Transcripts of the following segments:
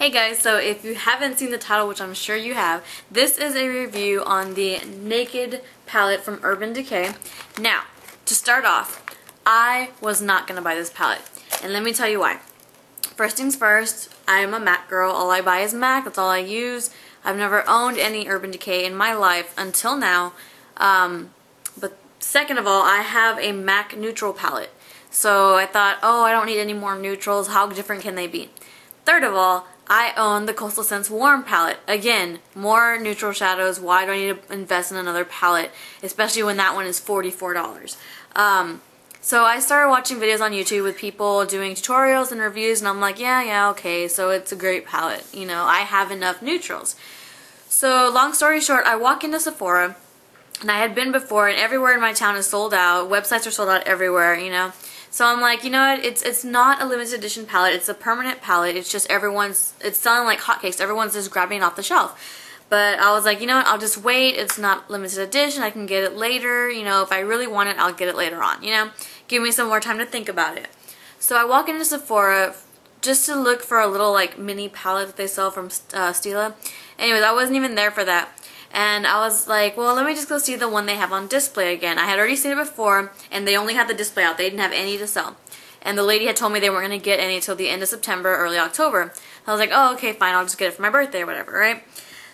Hey guys, so if you haven't seen the title, which I'm sure you have, this is a review on the Naked palette from Urban Decay. Now, to start off, I was not going to buy this palette, and let me tell you why. First things first, I am a MAC girl. All I buy is MAC, that's all I use. I've never owned any Urban Decay in my life until now. But second of all, I have a MAC neutral palette. So I thought, oh, I don't need any more neutrals. How different can they be? Third of all, I own the Coastal Scents Warm palette. Again, more neutral shadows. Why do I need to invest in another palette? Especially when that one is $44. So I started watching videos on YouTube with people doing tutorials and reviews, and I'm like, yeah, okay, so it's a great palette. You know, I have enough neutrals. So long story short, I walk into Sephora, and I had been before, and everywhere in my town is sold out. Websites are sold out everywhere, you know. So I'm like, you know what, it's not a limited edition palette, it's a permanent palette, it's just it's selling like hotcakes, everyone's just grabbing it off the shelf. But I was like, you know what, I'll just wait, it's not limited edition, I can get it later, you know, if I really want it, I'll get it later on, you know, give me some more time to think about it. So I walk into Sephora just to look for a little like mini palette that they sell from Stila. Anyways, I wasn't even there for that. And I was like, well, let me just go see the one they have on display again. I had already seen it before, and they only had the display out. They didn't have any to sell. And the lady had told me they weren't going to get any until the end of September, early October. I was like, oh, okay, fine, I'll just get it for my birthday or whatever, right?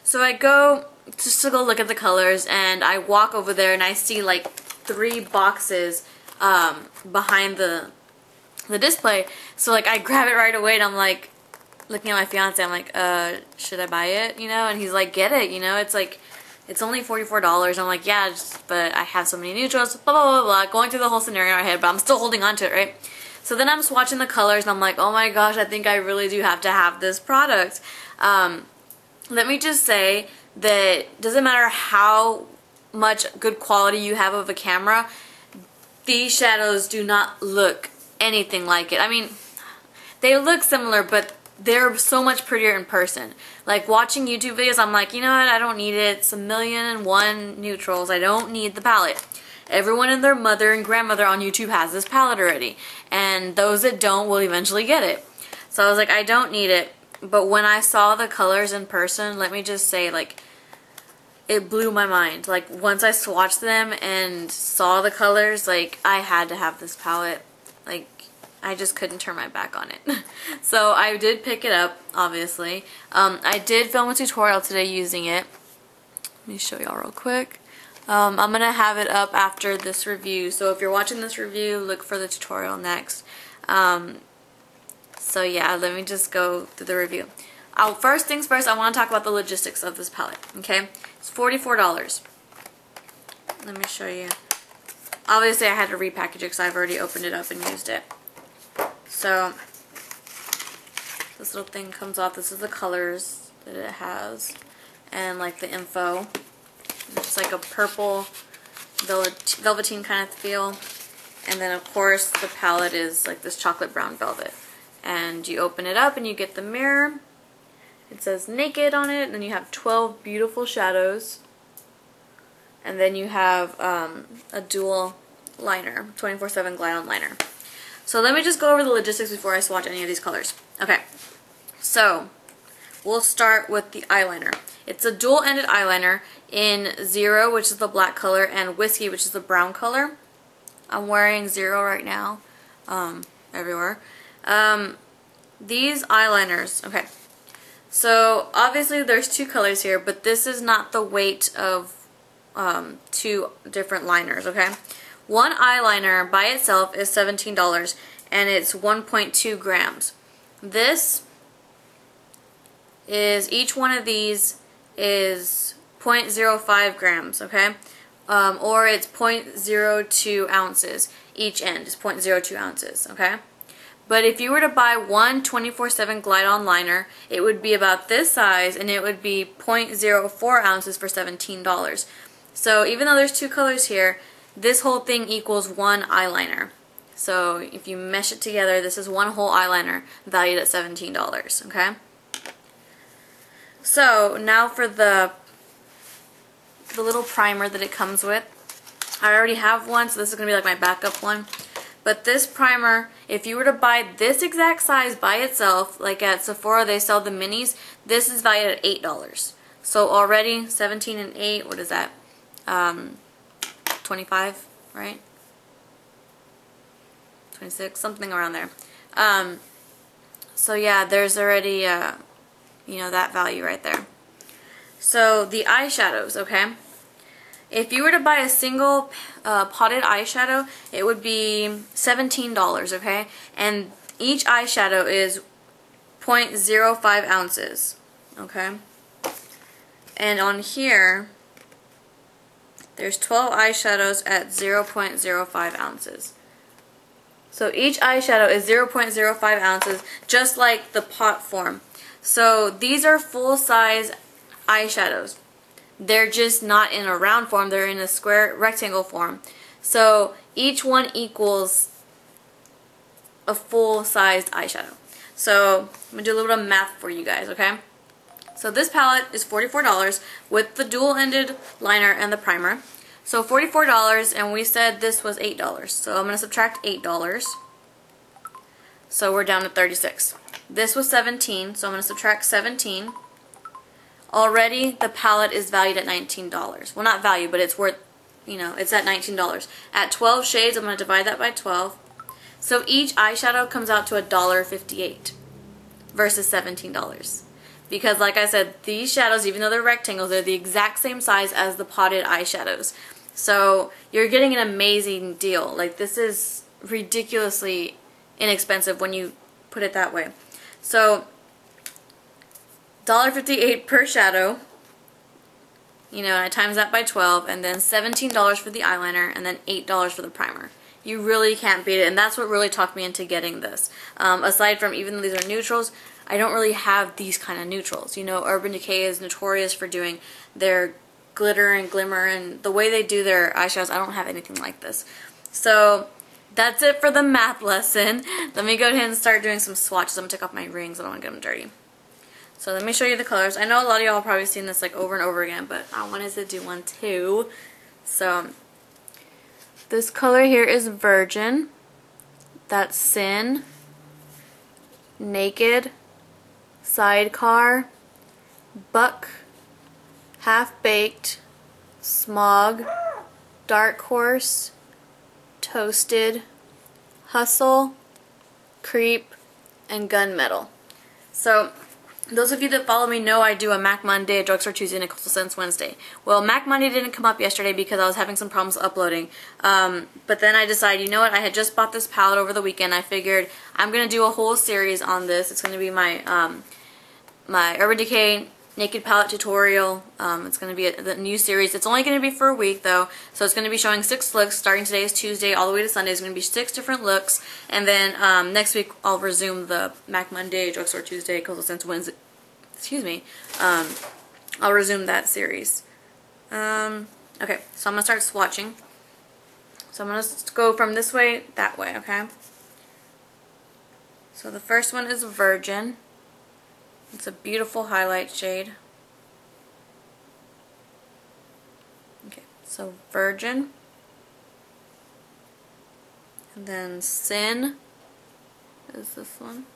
So I go just to go look at the colors, and I walk over there, and I see like 3 boxes behind the display. So like I grab it right away, and I'm like, looking at my fiance, I'm like, should I buy it, you know? And he's like, get it, you know, it's like, it's only $44. I'm like, yeah, but I have so many neutrals, blah, blah, blah, blah, going through the whole scenario in our head, but I'm still holding on to it, right? So then I'm swatching the colors, and I'm like, oh my gosh, I think I really do have to have this product. Let me just say that doesn't matter how much good quality you have of a camera, these shadows do not look anything like it. I mean, they look similar, but they're so much prettier in person. Like watching YouTube videos, I'm like, you know what, I don't need it. It's 1,000,001 neutrals. I don't need the palette. Everyone and their mother and grandmother on YouTube has this palette already. And those that don't will eventually get it. So I was like, I don't need it. But when I saw the colors in person, let me just say, like, it blew my mind. Like, once I swatched them and saw the colors, like, I had to have this palette. Like, I just couldn't turn my back on it. So I did pick it up, obviously. I did film a tutorial today using it. Let me show y'all real quick. I'm going to have it up after this review. So if you're watching this review, look for the tutorial next. So yeah, let me just go through the review. First things first, I want to talk about the logistics of this palette. Okay, it's $44. Let me show you. Obviously I had to repackage it because I've already opened it up and used it. So this little thing comes off. This is the colors that it has and like the info. It's like a purple velveteen kind of feel. And then of course the palette is like this chocolate brown velvet. And you open it up and you get the mirror. It says Naked on it, and then you have 12 beautiful shadows. And then you have a dual liner, 24/7 glide on liner. So let me just go over the logistics before I swatch any of these colors. Okay, so we'll start with the eyeliner. It's a dual-ended eyeliner in Zero, which is the black color, and Whiskey, which is the brown color. I'm wearing Zero right now, everywhere. These eyeliners, okay, so obviously there's 2 colors here, but this is not the weight of 2 different liners, okay? One eyeliner by itself is $17, and it's 1.2 grams. This is, each one of these is 0.05 grams, okay? Or it's 0.02 ounces. Each end is 0.02 ounces, okay? But if you were to buy one 24/7 Glide-On liner, it would be about this size, and it would be 0.04 ounces for $17. So even though there's 2 colors here, this whole thing equals 1 eyeliner. So if you mesh it together, this is 1 whole eyeliner valued at $17, okay? So now for the little primer that it comes with. I already have one, so this is going to be like my backup one. But this primer, if you were to buy this exact size by itself, like at Sephora they sell the minis, this is valued at $8. So already 17 and 8, what is that? 25, right? 26, something around there. So yeah, there's already, you know, that value right there. So the eyeshadows, okay? If you were to buy a single potted eyeshadow, it would be $17, okay? And each eyeshadow is 0.05 ounces, okay? And on here, there's 12 eyeshadows at 0.05 ounces. So each eyeshadow is 0.05 ounces, just like the pot form. So these are full-size eyeshadows. They're just not in a round form, they're in a square rectangle form. So each one equals a full-sized eyeshadow. So I'm going to do a little bit of math for you guys, okay? So this palette is $44 with the dual-ended liner and the primer. So $44, and we said this was $8. So I'm going to subtract $8. So we're down to $36. This was $17, so I'm going to subtract $17. Already the palette is valued at $19. Well, not valued, but it's worth, you know, it's at $19. At 12 shades, I'm going to divide that by 12. So each eyeshadow comes out to $1.58 versus $17. Because like I said, these shadows, even though they're rectangles, they're the exact same size as the potted eyeshadows. So you're getting an amazing deal. Like, this is ridiculously inexpensive when you put it that way. So $1.58 per shadow, you know, I times that by 12, and then $17 for the eyeliner, and then $8 for the primer. You really can't beat it, and that's what really talked me into getting this. Aside from, even though these are neutrals, I don't really have these kind of neutrals. You know, Urban Decay is notorious for doing their glitter and glimmer, and the way they do their eyeshadows, I don't have anything like this. So that's it for the math lesson. Let me go ahead and start doing some swatches. I'm going to take off my rings. I don't want to get them dirty. So let me show you the colors. I know a lot of y'all have probably seen this like over and over again, but I wanted to do one too. So this color here is Virgin. That's Sin, Naked, Sidecar, Buck, Half Baked, Smog, Dark Horse, Toasted, Hustle, Creep, and Gunmetal. So those of you that follow me know I do a Mac Monday, a Drugstore Tuesday, and a Coastal Scents Wednesday. Well, Mac Monday didn't come up yesterday because I was having some problems uploading. But then I decided, you know what, I had just bought this palette over the weekend. I figured I'm going to do a whole series on this. It's going to be my my Urban Decay Naked Palette tutorial. It's going to be the new series. It's only going to be for a week though, so it's going to be showing 6 looks. Starting today is Tuesday all the way to Sunday. It's going to be 6 different looks, and then next week I'll resume the Mac Monday, Drugstore Tuesday, Coastal Scents Wednesday. Excuse me. I'll resume that series. Okay, so I'm going to start swatching. So I'm going to go from this way, that way, okay? So the first one is Virgin. It's a beautiful highlight shade. Okay, so Virgin. And then Sin is this one.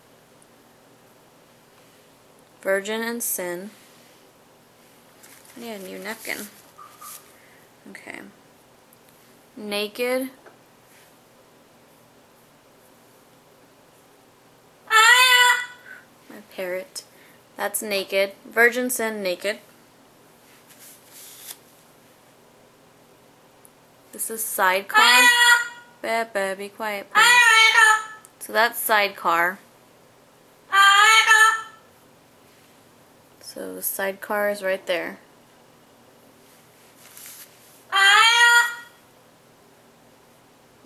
Virgin and Sin. I need a new napkin. Okay. Naked. My parrot. That's Naked. Virgin, Sin, Naked. This is Sidecar. Beba, be quiet, please. So that's Sidecar. So the Sidecar is right there.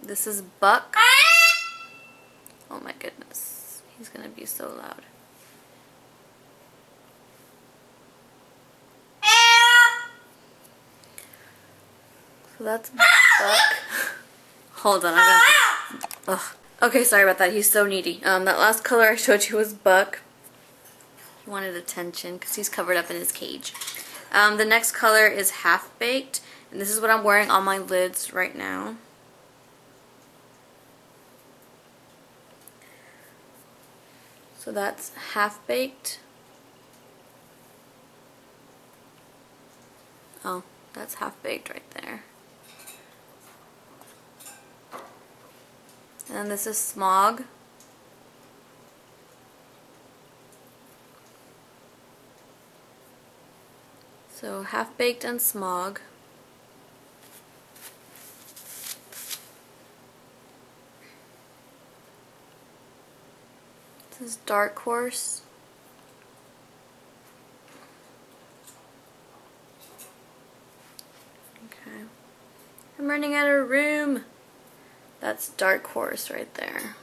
This is Buck. Oh my goodness. He's gonna be so loud. So that's Buck. Hold on, I'm gonna... Ugh. Okay, sorry about that. He's so needy. That last color I showed you was Buck. He wanted attention because he's covered up in his cage. The next color is Half Baked, and this is what I'm wearing on my lids right now. So that's Half Baked. Oh, that's Half Baked right there. And then this is Smog. So Half Baked and Smog. This is Dark Horse. Okay. I'm running out of room. That's Dark Horse right there.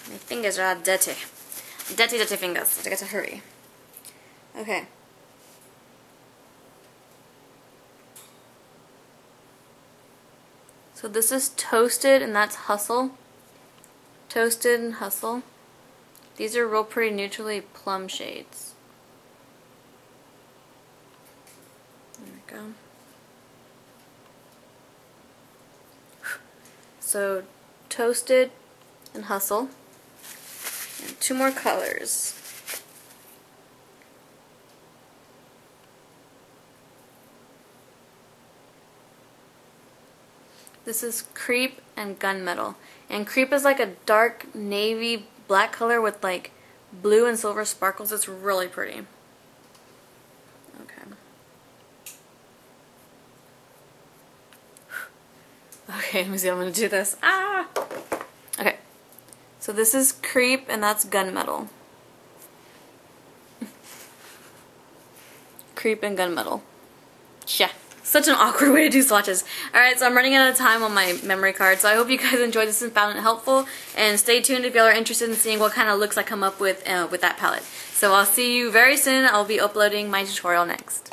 My fingers are all dirty. Dirty, dirty fingers. I gotta hurry. Okay. So this is Toasted, and that's Hustle. Toasted and Hustle. These are real pretty neutrally plum shades. There we go. So Toasted and Hustle. And 2 more colors. This is Creep and Gunmetal. And Creep is like a dark navy black color with like blue and silver sparkles. It's really pretty. Okay. Okay, let me see how I'm going to do this. Ah! Okay. So this is Creep and that's Gunmetal. Creep and Gunmetal. Yeah. Such an awkward way to do swatches. Alright, so I'm running out of time on my memory card, so I hope you guys enjoyed this and found it helpful, and stay tuned if y'all are interested in seeing what kind of looks I come up with that palette. So I'll see you very soon. I'll be uploading my tutorial next.